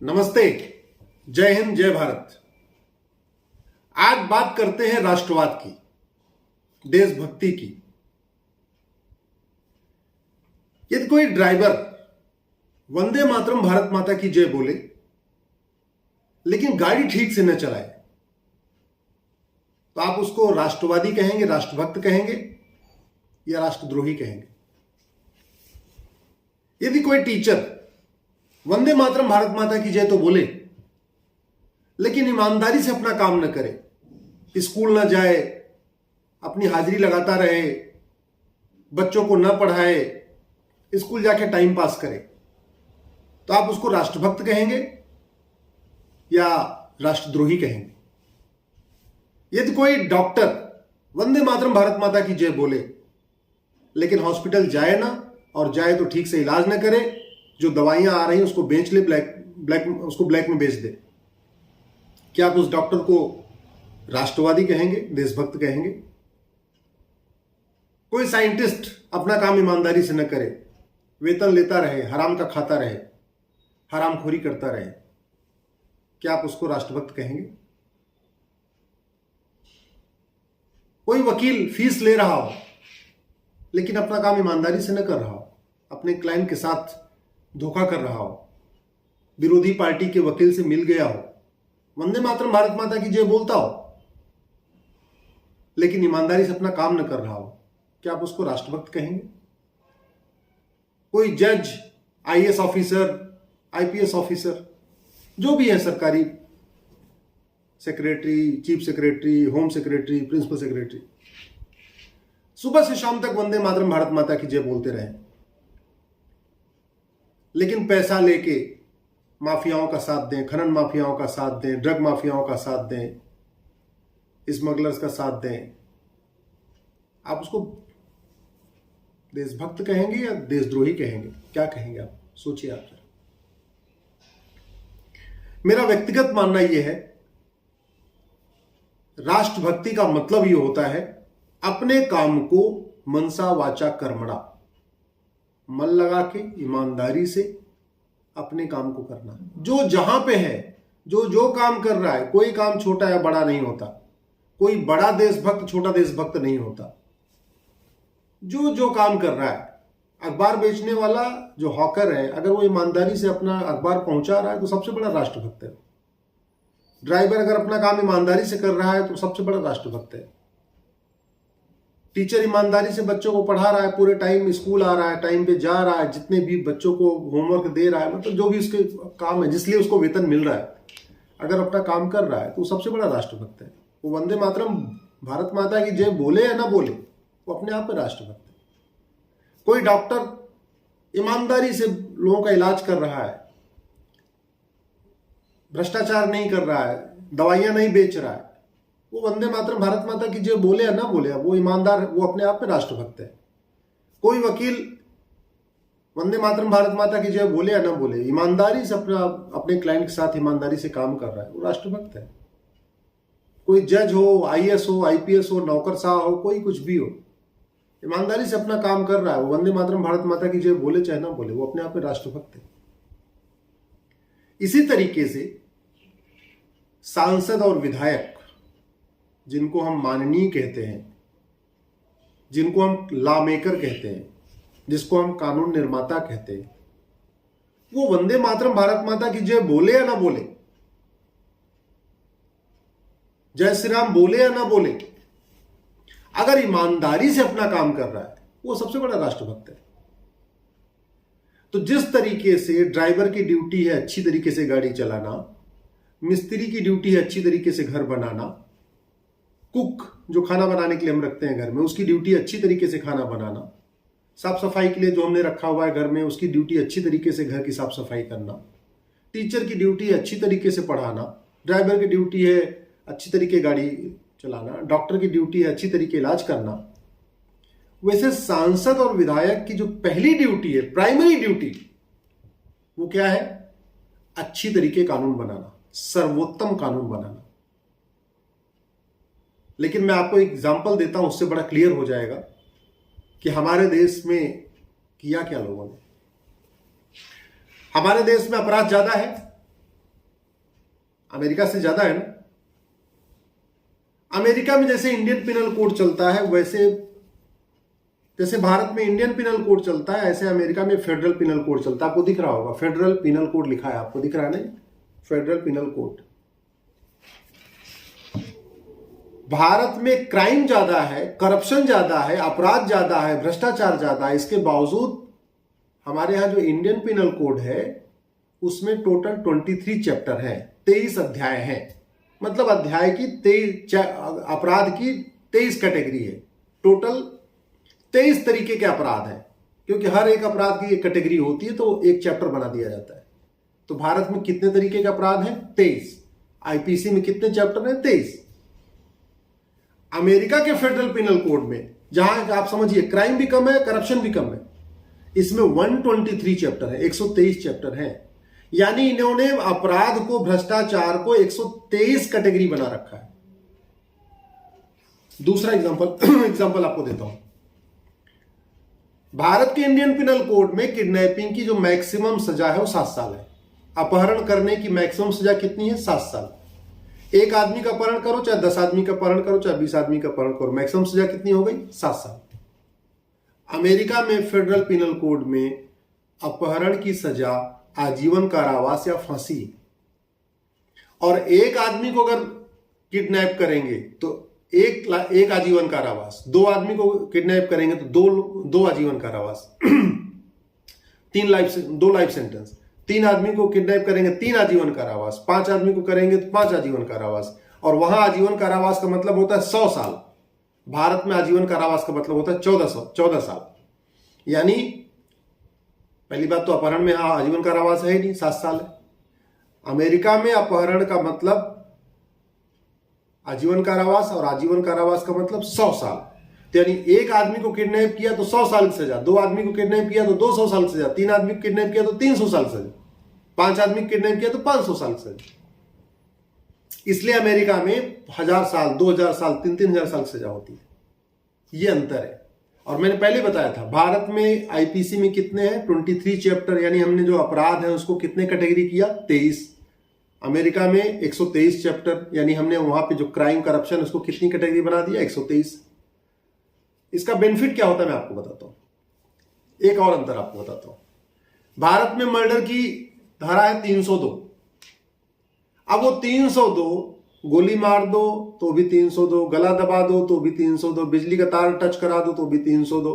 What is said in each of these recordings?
नमस्ते, जय हिंद, जय भारत। आज बात करते हैं राष्ट्रवाद की, देशभक्ति की। यदि कोई ड्राइवर वंदे मातरम भारत माता की जय बोले लेकिन गाड़ी ठीक से न चलाए तो आप उसको राष्ट्रवादी कहेंगे, राष्ट्रभक्त कहेंगे या राष्ट्रद्रोही कहेंगे? यदि कोई टीचर वंदे मातरम भारत माता की जय तो बोले लेकिन ईमानदारी से अपना काम न करे, स्कूल न जाए, अपनी हाजिरी लगाता रहे, बच्चों को न पढ़ाए, स्कूल जाके टाइम पास करे, तो आप उसको राष्ट्रभक्त कहेंगे या राष्ट्रद्रोही कहेंगे? यदि कोई डॉक्टर वंदे मातरम भारत माता की जय बोले लेकिन हॉस्पिटल जाए ना, और जाए तो ठीक से इलाज न करे, जो दवाइयां आ रही हैं उसको बेच ले, उसको ब्लैक में बेच दे, क्या आप उस डॉक्टर को राष्ट्रवादी कहेंगे, देशभक्त कहेंगे? कोई साइंटिस्ट अपना काम ईमानदारी से न करे, वेतन लेता रहे, हराम का खाता रहे, हरामखोरी करता रहे, क्या आप उसको राष्ट्रभक्त कहेंगे? कोई वकील फीस ले रहा हो लेकिन अपना काम ईमानदारी से न कर रहा हो, अपने क्लाइंट के साथ धोखा कर रहा हो, विरोधी पार्टी के वकील से मिल गया हो, वंदे मातरम भारत माता की जय बोलता हो लेकिन ईमानदारी से अपना काम न कर रहा हो, क्या आप उसको राष्ट्रभक्त कहेंगे? कोई जज, आईएएस ऑफिसर, आईपीएस ऑफिसर, जो भी है, सरकारी secretary, chief secretary, home secretary, principal secretary, सुबह से शाम तक वंदे मातरम भारत माता की जय बोलते रहे लेकिन पैसा लेके माफियाओं का साथ दें, खनन माफियाओं का साथ दें, ड्रग माफियाओं का साथ दें, स्मगलर्स का साथ दें, आप उसको देशभक्त कहेंगे या देशद्रोही कहेंगे? क्या कहेंगे आप? सोचिए आप जरा। मेरा व्यक्तिगत मानना यह है, राष्ट्रभक्ति का मतलब यह होता है अपने काम को मनसा वाचा कर्मणा, मन लगा के ईमानदारी से अपने काम को करना। जो जहां पे है, जो काम कर रहा है, कोई काम छोटा या बड़ा नहीं होता, कोई बड़ा देशभक्त छोटा देशभक्त नहीं होता। जो काम कर रहा है, अखबार बेचने वाला जो हॉकर है, अगर वो ईमानदारी से अपना अखबार पहुंचा रहा है तो सबसे बड़ा राष्ट्रभक्त है। ड्राइवर अगर अपना काम ईमानदारी से कर रहा है तो सबसे बड़ा राष्ट्रभक्त है। टीचर ईमानदारी से बच्चों को पढ़ा रहा है, पूरे टाइम स्कूल आ रहा है, टाइम पे जा रहा है, जितने भी बच्चों को होमवर्क दे रहा है, मतलब जो भी उसके काम है, जिसलिए उसको वेतन मिल रहा है, अगर अपना काम कर रहा है तो सबसे बड़ा राष्ट्रभक्त है। वो वंदे मातरम भारत माता की जय बोले या ना बोले, वो अपने आप में राष्ट्रभक्त है। कोई डॉक्टर ईमानदारी से लोगों का इलाज कर रहा है, भ्रष्टाचार नहीं कर रहा है, दवाइयां नहीं बेच रहा है, वो वंदे मातरम भारत माता की जय बोले या ना बोले, वो ईमानदार, वो अपने आप में राष्ट्रभक्त है। कोई वकील वंदे मातरम भारत माता की जय बोले या ना बोले, ईमानदारी से अपने क्लाइंट के साथ ईमानदारी से काम कर रहा है, वो राष्ट्रभक्त है। कोई जज हो, आईएएस हो, आईपीएस हो, नौकरशाह हो, कोई कुछ भी हो, ईमानदारी से अपना काम कर रहा है, वो वंदे मातरम भारत माता की जय बोले चाहे ना बोले, वो अपने आप में राष्ट्रभक्त है। इसी तरीके से सांसद और विधायक, जिनको हम माननीय कहते हैं, जिनको हम लॉ मेकर कहते हैं, जिसको हम कानून निर्माता कहते हैं, वो वंदे मातरम भारत माता की जय बोले या ना बोले, जय श्री राम बोले या ना बोले, अगर ईमानदारी से अपना काम कर रहा है, वो सबसे बड़ा राष्ट्रभक्त है। तो जिस तरीके से ड्राइवर की ड्यूटी है अच्छी तरीके से गाड़ी चलाना, मिस्त्री की ड्यूटी है अच्छी तरीके से घर बनाना, कुक जो खाना बनाने के लिए हम रखते हैं घर में, उसकी ड्यूटी अच्छी तरीके से खाना बनाना, साफ सफाई के लिए जो हमने रखा हुआ है घर में, उसकी ड्यूटी अच्छी तरीके से घर की साफ सफाई करना, टीचर की ड्यूटी है अच्छी तरीके से पढ़ाना, ड्राइवर की ड्यूटी है अच्छी तरीके गाड़ी चलाना, डॉक्टर की ड्यूटी है अच्छी तरीके इलाज करना। वैसे सांसद और विधायक की जो पहली ड्यूटी है, प्राइमरी ड्यूटी, वो क्या है? अच्छी तरीके कानून बनाना, सर्वोत्तम कानून बनाना। लेकिन मैं आपको एक एग्जांपल देता हूं, उससे बड़ा क्लियर हो जाएगा कि हमारे देश में किया क्या लोगों ने। हमारे देश में अपराध ज्यादा है, अमेरिका से ज्यादा है ना। अमेरिका में जैसे इंडियन पिनल कोड चलता है, वैसे जैसे भारत में इंडियन पिनल कोड चलता है, ऐसे अमेरिका में फेडरल पिनल कोड चलता है। आपको दिख रहा होगा फेडरल पिनल कोड लिखा है, आपको दिख रहा है नहीं? Federal penal code. भारत में क्राइम ज्यादा है, करप्शन ज्यादा है, अपराध ज्यादा है, भ्रष्टाचार ज्यादा है। इसके बावजूद हमारे यहां जो इंडियन पिनल कोड है उसमें टोटल 23 चैप्टर है, 23 अध्याय हैं। मतलब अध्याय की 23, अपराध की 23 कैटेगरी है। टोटल 23 तरीके के अपराध हैं, क्योंकि हर एक अपराध की एक कैटेगरी होती है तो एक चैप्टर बना दिया जाता है। तो भारत में कितने तरीके के अपराध हैं? 23। आईपीसी में कितने चैप्टर हैं? 23। अमेरिका के फेडरल पिनल कोड में, जहां आप समझिए क्राइम भी कम है, करप्शन भी कम है, इसमें 123 चैप्टर है, 123 चैप्टर हैं। यानी इन्होंने अपराध को, भ्रष्टाचार को 123 कैटेगरी बना रखा है। दूसरा एग्जांपल आपको देता हूं। भारत के इंडियन पिनल कोड में किडनैपिंग की जो मैक्सिमम सजा है वो 7 साल है। अपहरण करने की मैक्सिमम सजा कितनी है? 7 साल। एक आदमी का अपहरण करो, चाहे 10 आदमी का अपहरण करो, चाहे 20 आदमी का अपहरण करो, मैक्सिमम सजा कितनी हो गई? 7 साल। अमेरिका में फेडरल पिनल कोड में अपहरण की सजा आजीवन कारावास या फांसी। और एक आदमी को अगर किडनैप करेंगे तो एक आजीवन कारावास, 2 आदमी को किडनैप करेंगे तो दो आजीवन कारावास, 2 लाइफ सेंटेंस। 3 आदमी को किडनैप करेंगे 3 आजीवन कारावास, 5 आदमी को करेंगे तो 5 आजीवन कारावास। और वहां आजीवन कारावास का मतलब होता है 100 साल। भारत में आजीवन कारावास का मतलब होता है 14 साल। यानी पहली बात तो अपहरण में आजीवन कारावास है ही नहीं, 7 साल है। अमेरिका में अपहरण का मतलब आजीवन कारावास और आजीवन कारावास का मतलब 100 साल। तो यानी एक आदमी को किडनैप किया तो 100 साल की सजा, 2 आदमी को किडनैप किया तो 200 साल की सजा, 3 आदमी को किडनैप किया तो 300 साल की सजा, 5 आदमी को किडनैप किया तो 500 साल की सजा। इसलिए अमेरिका में 1000 साल, 2000 साल, 3000 साल की सजा होती है। यह अंतर है। और मैंने पहले बताया था भारत में आईपीसी में कितने हैं? 23 चैप्टर। यानी हमने जो अपराध है उसको कितने कैटेगरी किया? 23। अमेरिका में 123 चैप्टर, यानी हमने वहां पे जो क्राइम, करप्शन, उसको कितनी कैटेगरी बना दिया? 123। इसका बेनिफिट क्या होता है मैं आपको बताता हूं। एक और अंतर आपको बताता हूं। भारत में मर्डर की धारा है 302। अब वो 302, गोली मार दो तो भी 302, गला दबा दो तो भी 302, बिजली का तार टच करा दो तो भी 302,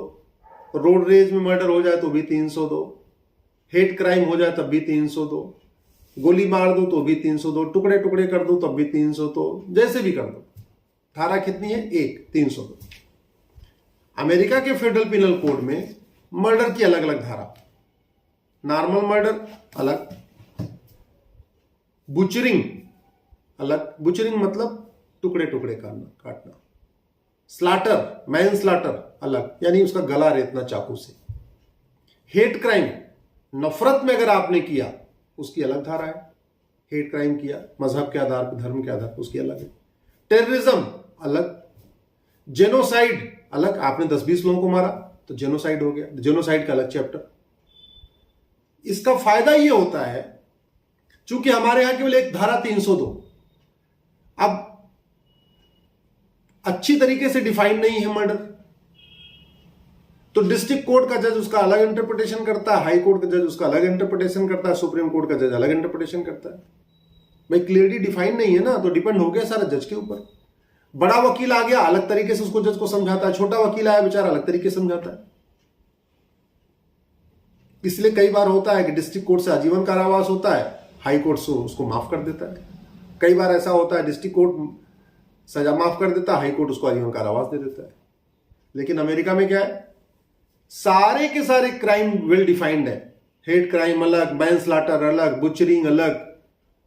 रोड रेज में मर्डर हो जाए तो भी 302, हेट क्राइम हो जाए तब भी 302, गोली मार दो तो भी 302, टुकड़े टुकड़े कर दो तब भी 302, जैसे भी कर दो। धारा कितनी है? 1, 302। अमेरिका के फेडरल पिनल कोड में मर्डर की अलग अलग धारा। नॉर्मल मर्डर अलग, बुचरिंग अलग, बुचरिंग मतलब टुकड़े टुकड़े काटना, स्लाटर, मैन स्लाटर अलग, यानी उसका गला रेतना चाकू से। हेट क्राइम, नफरत में अगर आपने किया उसकी अलग धारा है। हेट क्राइम किया मजहब के आधार पर, धर्म के आधार पर, उसकी अलग है। टेररिज्म अलग, जेनोसाइड अलग, आपने 10-20 लोगों को मारा तो जेनोसाइड हो गया, जेनोसाइड का अलग चैप्टर। इसका फायदा यह होता है चूंकि हमारे यहां केवल एक धारा 302 अब अच्छी तरीके से डिफाइन नहीं है मर्डर, तो डिस्ट्रिक्ट कोर्ट का जज उसका अलग इंटरप्रिटेशन करता है, हाई कोर्ट का जज उसका अलग इंटरप्रिटेशन करता है, सुप्रीम कोर्ट का जज अलग इंटरप्रिटेशन करता है। भाई क्लियरली डिफाइन नहीं है ना, तो डिपेंड हो गया सारा जज के ऊपर। बड़ा वकील आ गया अलग तरीके से उसको जज को समझाता है, छोटा वकील आया बेचारा अलग तरीके से समझाता है। इसलिए कई बार होता है कि डिस्ट्रिक्ट कोर्ट से आजीवन कारावास होता है, हाई कोर्ट से उसको माफ कर देता है। कई बार ऐसा होता है डिस्ट्रिक्ट कोर्ट सजा माफ कर देता है, हाई कोर्ट उसको आजीवन कारावास दे देता है। लेकिन अमेरिका में क्या है, सारे के सारे क्राइम वेल डिफाइंड है। हेट क्राइम अलग, मैन स्लाटर अलग, बुचरिंग अलग,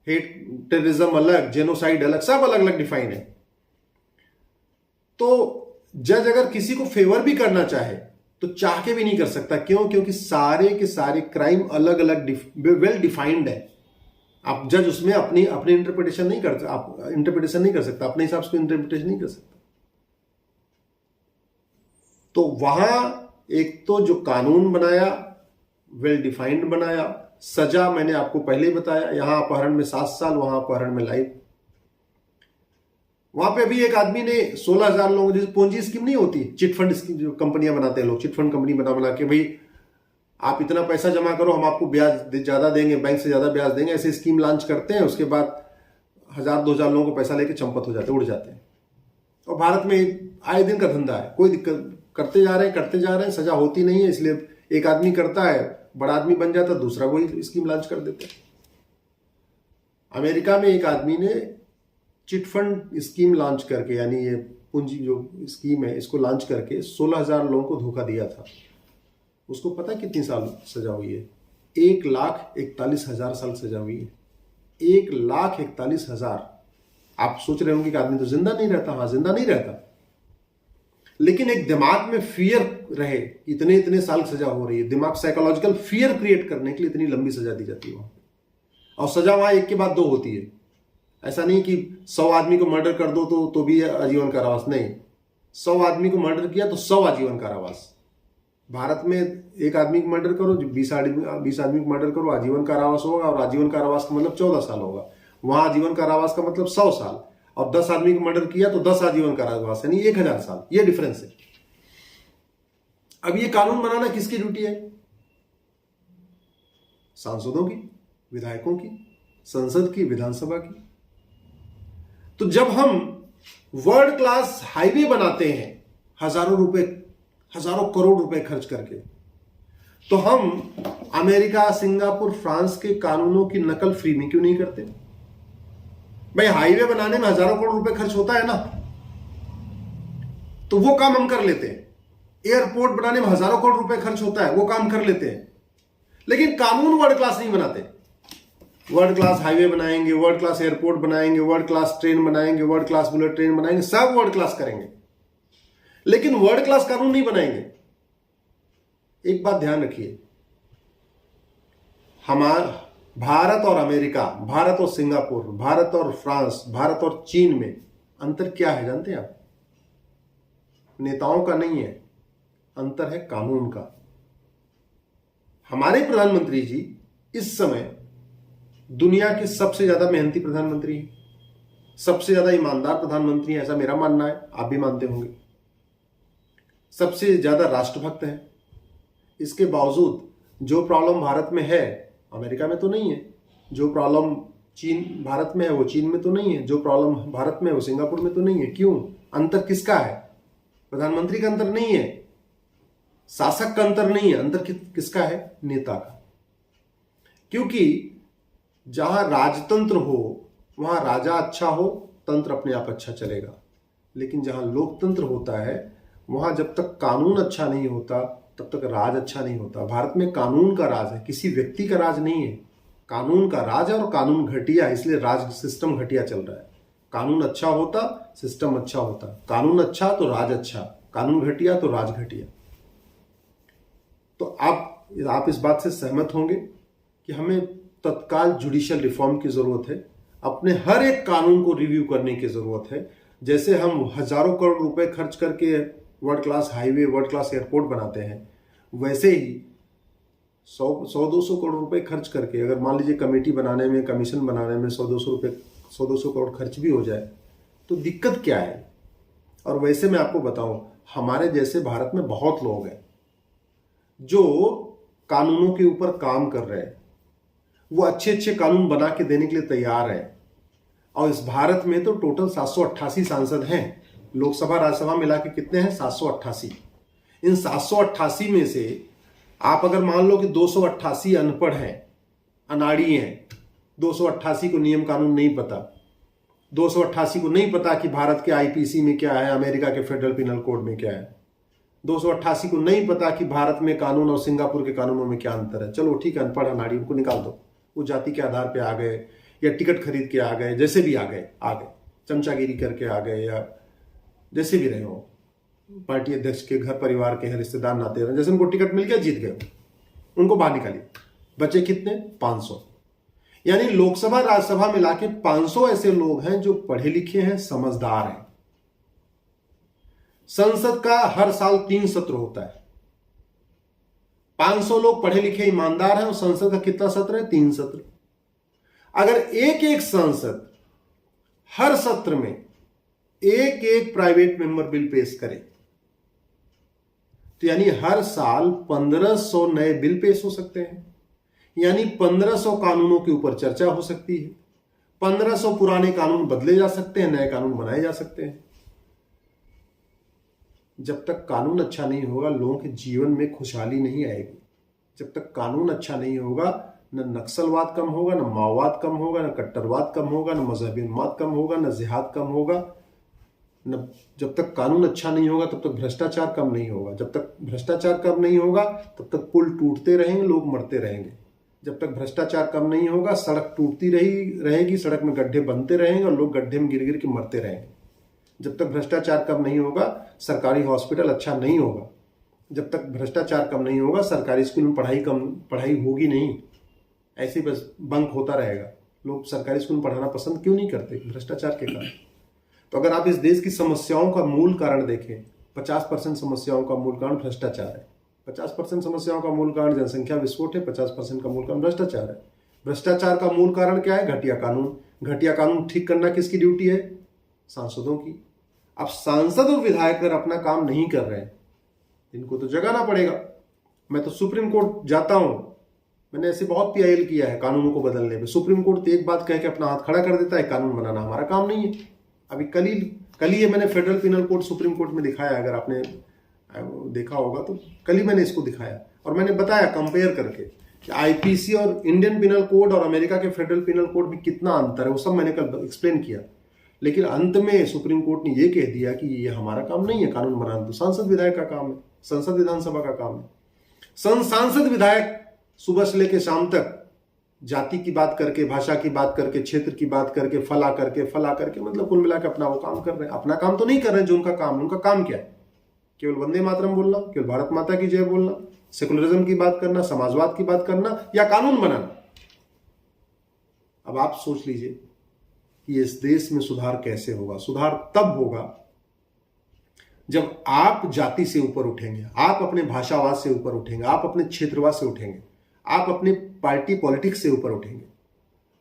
हेट टेररिज्म अलग, जेनोसाइड अलग, सब अलग अलग डिफाइन है। तो जज अगर किसी को फेवर भी करना चाहे तो चाह के भी नहीं कर सकता। क्यों? क्योंकि सारे के सारे क्राइम अलग अलग वेल डिफाइंड है। आप जज उसमें अपनी इंटरप्रिटेशन नहीं करते, आप इंटरप्रिटेशन नहीं कर सकता, अपने हिसाब से इंटरप्रिटेशन नहीं कर सकता। तो वहां एक तो जो कानून बनाया वेल डिफाइंड बनाया। सजा मैंने आपको पहले ही बताया, यहां अपहरण में 7 साल, वहां अपहरण में लाइफ। वहां पे अभी एक आदमी ने 16,000 लोगों, जैसे पोंजी स्कीम नहीं होती, चिटफंड स्कीम जो कंपनियां बनाते हैं लोग, चिटफंड कंपनी बना के भाई आप इतना पैसा जमा करो, हम आपको ब्याज ज्यादा देंगे, बैंक से ज्यादा ब्याज देंगे, ऐसे स्कीम लॉन्च करते हैं। उसके बाद 1,000-2,000 लोगों को पैसा लेके चंपत हो जाते, उड़ जाते हैं। और भारत में आए दिन का धंधा है, कोई दिक्कत, करते जा रहे हैं, सजा होती नहीं है। इसलिए एक आदमी करता है, बड़ा आदमी बन जाता है, दूसरा वही स्कीम लॉन्च कर देते हैं। अमेरिका में एक आदमी ने चिटफंड स्कीम लॉन्च करके, यानी ये पूंजी जो स्कीम है इसको लॉन्च करके 16,000 लोगों को धोखा दिया था। उसको पता है कितनी साल सजा हुई है? 1,41,000 साल सजा हुई है। 1,41,000। आप सोच रहे होंगे कि आदमी तो जिंदा नहीं रहता। हाँ, जिंदा नहीं रहता, लेकिन एक दिमाग में फियर रहे, इतने इतने साल सजा हो रही है, दिमाग साइकोलॉजिकल फियर क्रिएट करने के लिए इतनी लंबी सजा दी जाती है वहां। और सजा वहां एक के बाद 2 होती है। ऐसा नहीं कि 100 आदमी को मर्डर कर दो तो भी आजीवन कारावास, नहीं। 100 आदमी को मर्डर किया तो 100 आजीवन कारावास। भारत में एक आदमी को मर्डर करो, 20 आदमी को मर्डर करो, आजीवन कारावास होगा। और आजीवन कारावास का मतलब 14 साल होगा। वहां आजीवन कारावास का मतलब 100 साल। और 10 आदमी को मर्डर किया तो 10 आजीवन कारावास, यानी 1,000 साल। ये डिफरेंस है। अब ये कानून बनाना किसकी ड्यूटी है? सांसदों की, विधायकों की, संसद की, विधानसभा की। तो जब हम वर्ल्ड क्लास हाईवे बनाते हैं हजारों करोड़ रुपए खर्च करके, तो हम अमेरिका, सिंगापुर, फ्रांस के कानूनों की नकल फ्री में क्यों नहीं करते? भाई हाईवे बनाने में हजारों करोड़ रुपए खर्च होता है ना, तो वो काम हम कर लेते हैं। एयरपोर्ट बनाने में हजारों करोड़ रुपए खर्च होता है, वो काम कर लेते हैं। लेकिन कानून वर्ल्ड क्लास नहीं बनाते। वर्ल्ड क्लास हाईवे बनाएंगे, वर्ल्ड क्लास एयरपोर्ट बनाएंगे, वर्ल्ड क्लास ट्रेन बनाएंगे, वर्ल्ड क्लास बुलेट ट्रेन बनाएंगे, सब वर्ल्ड क्लास करेंगे, लेकिन वर्ल्ड क्लास कानून नहीं बनाएंगे। एक बात ध्यान रखिए, हमारा भारत और अमेरिका, भारत और सिंगापुर, भारत और फ्रांस, भारत और चीन में अंतर क्या है जानते हैं आप? नेताओं का नहीं है, अंतर है कानून का। हमारे प्रधानमंत्री जी इस समय दुनिया के सबसे ज्यादा मेहनती प्रधानमंत्री हैं, सबसे ज्यादा ईमानदार प्रधानमंत्री हैं, ऐसा मेरा मानना है, आप भी मानते होंगे। सबसे ज्यादा राष्ट्रभक्त हैं। इसके बावजूद जो प्रॉब्लम भारत में है अमेरिका में तो नहीं है, जो प्रॉब्लम चीन भारत में है वो चीन में तो नहीं है, जो प्रॉब्लम भारत में है वो सिंगापुर में तो नहीं है। क्यों? अंतर किसका है? प्रधानमंत्री का अंतर नहीं है, शासक का अंतर नहीं है, अंतर किसका है? नेता का। क्योंकि जहां राजतंत्र हो वहां राजा अच्छा हो, तंत्र अपने आप अच्छा चलेगा। लेकिन जहां लोकतंत्र होता है वहां जब तक कानून अच्छा नहीं होता तब तक राज अच्छा नहीं होता। भारत में कानून का राज है, किसी व्यक्ति का राज नहीं है। कानून का राज है और कानून घटिया, इसलिए राज सिस्टम घटिया चल रहा है। कानून अच्छा होता सिस्टम अच्छा होता, कानून अच्छा तो राज अच्छा, कानून घटिया तो राज घटिया। तो आप इस बात से सहमत होंगे कि हमें तत्काल जुडिशियल रिफॉर्म की जरूरत है। अपने हर एक कानून को रिव्यू करने की जरूरत है। जैसे हम हजारों करोड़ रुपए खर्च करके world class highway, world class airport बनाते हैं, वैसे ही 100-200 करोड़ रुपए खर्च करके अगर मान लीजिए कमेटी बनाने में, कमीशन बनाने में 100-200 करोड़ खर्च भी हो जाए तो दिक्कत क्या है? और वैसे मैं आपको बताऊं, हमारे जैसे भारत में बहुत लोग हैं जो कानूनों के ऊपर काम कर रहे हैं, वो अच्छे अच्छे कानून बना के देने के लिए तैयार है। और इस भारत में तो टोटल 788 सांसद हैं। लोकसभा राज्यसभा मिला के कितने हैं? 788। इन 788 में से आप अगर मान लो कि 288 अनपढ़ हैं, अनाड़ी हैं, 288 को नियम कानून नहीं पता, 288 को नहीं पता कि भारत के आईपीसी में क्या है, अमेरिका के फेडरल पिनल कोड में क्या है, 288 को नहीं पता कि भारत में कानून और सिंगापुर के कानूनों में क्या अंतर है। चलो ठीक है, अनपढ़ अनाड़ी उनको निकाल दो, वो जाति के आधार पे आ गए या टिकट खरीद के आ गए, जैसे भी आ गए, चमचागिरी करके आ गए या जैसे भी रहे हो, पार्टी अध्यक्ष के घर परिवार के हैं, रिश्तेदार नाते हैं, जैसे उनको टिकट मिल गया जीत गए, उनको बाहर निकालिए। बचे कितने? 500। यानी लोकसभा राज्यसभा मिला के 500 ऐसे लोग हैं जो पढ़े लिखे हैं, समझदार हैं। संसद का हर साल 3 सत्र होता है, 500 लोग पढ़े लिखे ईमानदार हैं और संसद का कितना सत्र है? 3 सत्र। अगर एक एक सांसद हर सत्र में एक एक प्राइवेट मेंबर बिल पेश करे तो यानी हर साल 1500 नए बिल पेश हो सकते हैं, यानी 1500 कानूनों के ऊपर चर्चा हो सकती है, 1500 पुराने कानून बदले जा सकते हैं, नए कानून बनाए जा सकते हैं। जब तक कानून अच्छा नहीं होगा लोगों के जीवन में खुशहाली नहीं आएगी। जब तक कानून अच्छा नहीं होगा न नक्सलवाद कम होगा, न माओवाद कम होगा, न कट्टरवाद कम होगा, न मजहबी उन्माद कम होगा, न जिहाद कम होगा, न जब तक कानून अच्छा नहीं होगा तब तक भ्रष्टाचार कम नहीं होगा। जब तक भ्रष्टाचार कम नहीं होगा तब तक पुल टूटते रहेंगे, लोग मरते रहेंगे। जब तक भ्रष्टाचार कम नहीं होगा सड़क टूटती रहेगी, सड़क में गड्ढे बनते रहेंगे और लोग गड्ढे में गिर गिर के मरते रहेंगे। जब तक भ्रष्टाचार कम नहीं होगा सरकारी हॉस्पिटल अच्छा नहीं होगा। जब तक भ्रष्टाचार कम नहीं होगा सरकारी स्कूल में पढ़ाई होगी नहीं, ऐसे बस बंक होता रहेगा। लोग सरकारी स्कूल में पढ़ाना पसंद क्यों नहीं करते? भ्रष्टाचार के कारण। तो अगर आप इस देश की समस्याओं का मूल कारण देखें, 50% समस्याओं का मूल कारण भ्रष्टाचार है। 50% समस्याओं का मूल कारण जनसंख्या विस्फोट है, 50% का मूल कारण भ्रष्टाचार है। भ्रष्टाचार का मूल कारण क्या है? घटिया कानून। घटिया कानून ठीक करना किसकी ड्यूटी है? सांसदों की। अब सांसद और विधायक अगर अपना काम नहीं कर रहे हैं, इनको तो जगाना पड़ेगा। मैं तो सुप्रीम कोर्ट जाता हूं, मैंने ऐसे बहुत पीआईएल किया है कानूनों को बदलने में। सुप्रीम कोर्ट तो एक बात कह के अपना हाथ खड़ा कर देता है, कानून बनाना हमारा काम नहीं है। अभी कल ही मैंने federal penal code supreme court में दिखाया, अगर आपने देखा होगा तो कल ही मैंने इसको दिखाया और मैंने बताया कंपेयर करके कि आईपीसी और इंडियन पिनल कोड और अमेरिका के फेडरल पिनल कोड में कितना अंतर है, वो सब मैंने कल एक्सप्लेन किया। लेकिन अंत में सुप्रीम कोर्ट ने ये कह दिया कि ये हमारा काम नहीं है कानून बनाना, तो सांसद विधायक का काम है, संसद विधानसभा का काम है। सांसद विधायक सुबह से लेकर शाम तक जाति की बात करके, भाषा की बात करके, क्षेत्र की बात करके, फला करके मतलब कुल मिलाकर अपना वो काम कर रहे हैं। अपना काम तो नहीं कर रहे हैं जो उनका काम है। उनका काम क्या है? केवल वंदे मातरम बोलना, केवल भारत माता की जय बोलना, सेकुलरिज्म की बात करना, समाजवाद की बात करना या कानून बनाना। अब आप सोच लीजिए कि इस देश में सुधार कैसे होगा? सुधार तब होगा जब आप जाति से ऊपर उठेंगे, आप अपने भाषावाद से ऊपर उठेंगे, आप अपने क्षेत्रवाद से उठेंगे, आप अपने पार्टी पॉलिटिक्स से ऊपर उठेंगे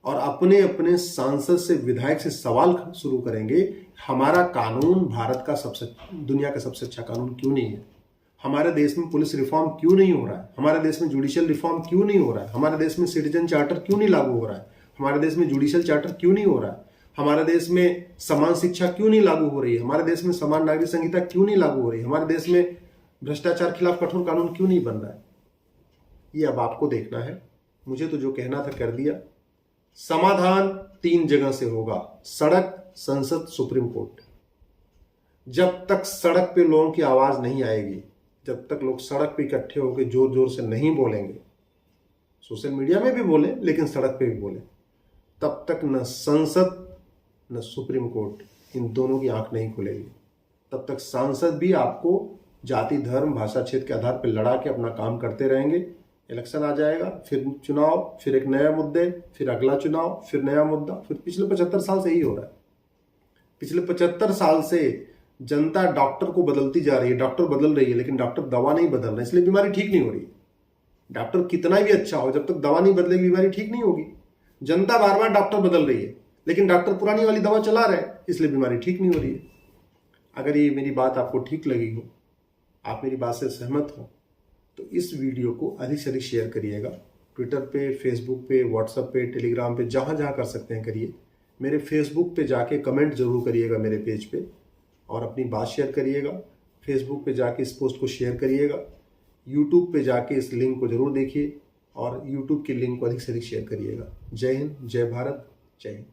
और अपने अपने सांसद से, विधायक से सवाल शुरू करेंगे, हमारा कानून भारत का दुनिया का सबसे अच्छा कानून क्यों नहीं है? हमारे देश में पुलिस रिफॉर्म क्यों नहीं हो रहा है? हमारे देश में जुडिशियल रिफॉर्म क्यों नहीं हो रहा है? हमारे देश में सिटीजन चार्टर क्यों नहीं लागू हो रहा है? हमारे देश में जुडिशियल चार्टर क्यों नहीं हो रहा है? हमारे देश में समान शिक्षा क्यों नहीं लागू हो रही है? हमारे देश में समान नागरिक संहिता क्यों नहीं लागू हो रही है? हमारे देश में भ्रष्टाचार खिलाफ कठोर कानून क्यों नहीं बन रहा है? ये अब आपको देखना है। मुझे तो जो कहना था कर दिया। समाधान 3 जगह से होगा: सड़क, संसद, सुप्रीम कोर्ट। जब तक सड़क पे लोगों की आवाज नहीं आएगी, जब तक लोग सड़क पे इकट्ठे होकर जोर जोर से नहीं बोलेंगे, सोशल मीडिया में भी बोले लेकिन सड़क पे भी बोले, तब तक न संसद न सुप्रीम कोर्ट, इन दोनों की आंख नहीं खुलेगी। तब तक सांसद भी आपको जाति, धर्म, भाषा, क्षेत्र के आधार पर लड़ा के अपना काम करते रहेंगे। इलेक्शन आ जाएगा, फिर चुनाव, फिर एक नया मुद्दे, फिर अगला चुनाव, फिर नया मुद्दा। फिर पिछले 75 साल से यही हो रहा है। पिछले 75 साल से जनता डॉक्टर को बदलती जा रही है, डॉक्टर बदल रही है, लेकिन डॉक्टर दवा नहीं बदल रहे, इसलिए बीमारी ठीक नहीं हो रही। डॉक्टर कितना भी अच्छा हो, जब तक दवा नहीं बदलेगी बीमारी ठीक नहीं होगी। जनता बार बार डॉक्टर बदल रही है, लेकिन डॉक्टर पुरानी वाली दवा चला रहे हैं, इसलिए बीमारी ठीक नहीं हो रही है। अगर ये मेरी बात आपको ठीक लगी हो, आप मेरी बात से सहमत हो, तो इस वीडियो को अधिक से अधिक शेयर करिएगा। ट्विटर पे, फेसबुक पे, व्हाट्सएप पे, टेलीग्राम पे, जहाँ जहाँ कर सकते हैं करिए। मेरे फेसबुक पे जाके कमेंट जरूर करिएगा मेरे पेज पे, और अपनी बात शेयर करिएगा। फेसबुक पे जाके इस पोस्ट को शेयर करिएगा। यूट्यूब पे जाके इस लिंक को जरूर देखिए और यूट्यूब के लिंक को अधिक से अधिक शेयर करिएगा। जय हिंद, जय भारत, जय हिंद।